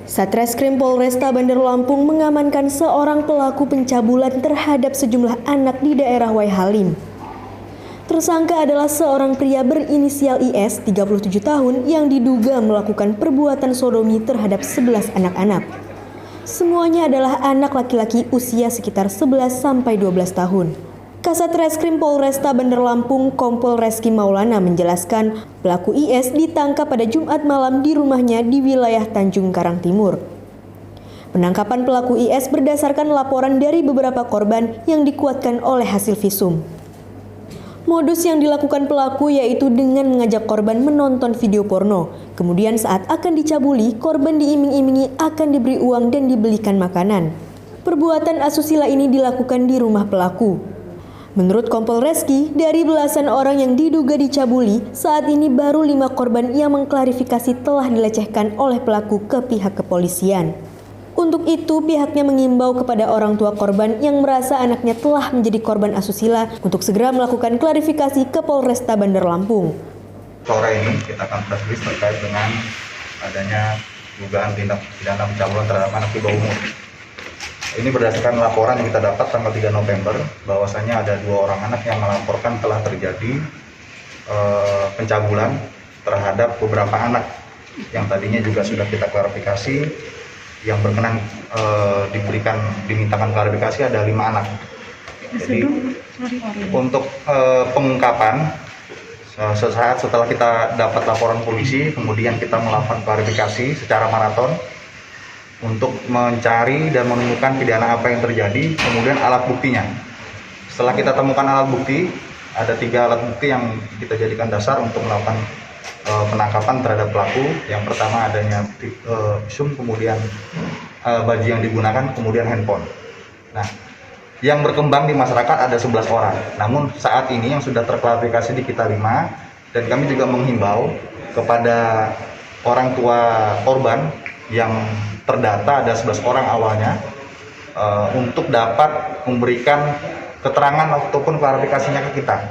Satreskrim Polresta Bandar Lampung mengamankan seorang pelaku pencabulan terhadap sejumlah anak di daerah Waihalim. Tersangka adalah seorang pria berinisial IS, 37 tahun, yang diduga melakukan perbuatan sodomi terhadap 11 anak-anak. Semuanya adalah anak laki-laki usia sekitar 11-12 tahun. Kasat Reskrim Polresta Bandar Lampung Kompol Reski Maulana menjelaskan pelaku IS ditangkap pada Jumat malam di rumahnya di wilayah Tanjung Karang Timur. Penangkapan pelaku IS berdasarkan laporan dari beberapa korban yang dikuatkan oleh hasil visum. Modus yang dilakukan pelaku yaitu dengan mengajak korban menonton video porno. Kemudian saat akan dicabuli, korban diiming-imingi akan diberi uang dan dibelikan makanan. Perbuatan asusila ini dilakukan di rumah pelaku. Menurut Kompol Reski, dari belasan orang yang diduga dicabuli, saat ini baru 5 korban yang mengklarifikasi telah dilecehkan oleh pelaku ke pihak kepolisian. Untuk itu, pihaknya mengimbau kepada orang tua korban yang merasa anaknya telah menjadi korban asusila untuk segera melakukan klarifikasi ke Polresta Bandar Lampung. Sore ini kita akan press release terkait dengan adanya dugaan tindak pidana pencabulan terhadap anak di bawah umur. Ini berdasarkan laporan yang kita dapat tanggal 3 November bahwasanya ada 2 orang anak yang melaporkan telah terjadi pencabulan terhadap beberapa anak yang tadinya juga sudah kita klarifikasi. Yang berkenan dimintakan klarifikasi ada 5 anak. Jadi untuk pengungkapan sesaat setelah kita dapat laporan polisi, kemudian kita melakukan klarifikasi secara maraton untuk mencari dan menemukan pidana apa yang terjadi, kemudian alat buktinya. Setelah kita temukan alat bukti, ada 3 alat bukti yang kita jadikan dasar untuk melakukan penangkapan terhadap pelaku. Yang pertama adanya visum, kemudian baju yang digunakan, kemudian handphone. Nah, yang berkembang di masyarakat ada 11 orang. Namun saat ini yang sudah terklarifikasi di kita 5, dan kami juga menghimbau kepada orang tua korban yang terdata ada 11 orang awalnya untuk dapat memberikan keterangan ataupun klarifikasinya ke kita.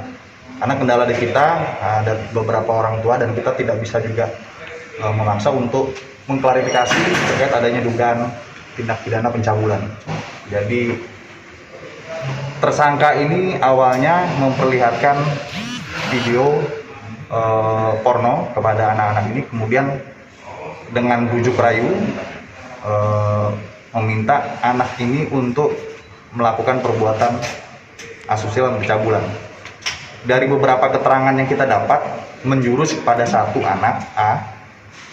Karena kendala di kita ada beberapa orang tua dan kita tidak bisa juga memaksa untuk mengklarifikasi terkait adanya dugaan tindak pidana pencabulan. Jadi tersangka ini awalnya memperlihatkan video porno kepada anak-anak ini, kemudian dengan bujuk rayu meminta anak ini untuk melakukan perbuatan asusila dan pencabulan. Dari beberapa keterangan yang kita dapat menjurus kepada 1 anak A.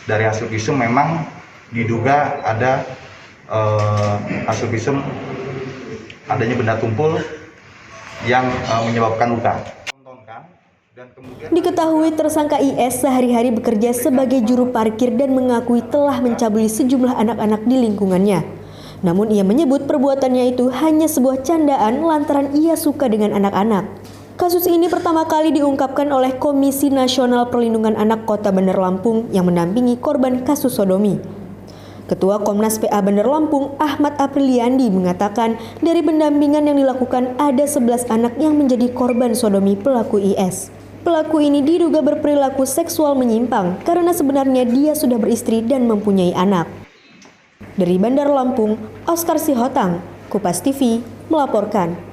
Dari hasil visum memang diduga ada hasil visum adanya benda tumpul yang menyebabkan luka. Diketahui tersangka IS sehari-hari bekerja sebagai juru parkir dan mengakui telah mencabuli sejumlah anak-anak di lingkungannya. Namun ia menyebut perbuatannya itu hanya sebuah candaan lantaran ia suka dengan anak-anak. Kasus ini pertama kali diungkapkan oleh Komisi Nasional Perlindungan Anak Kota Bandar Lampung yang mendampingi korban kasus sodomi. Ketua Komnas PA Bandar Lampung, Ahmad Apriliandi, mengatakan dari pendampingan yang dilakukan ada 11 anak yang menjadi korban sodomi pelaku IS. Pelaku ini diduga berperilaku seksual menyimpang karena sebenarnya dia sudah beristri dan mempunyai anak. Dari Bandar Lampung, Oscar Sihotang, Kupas TV, melaporkan.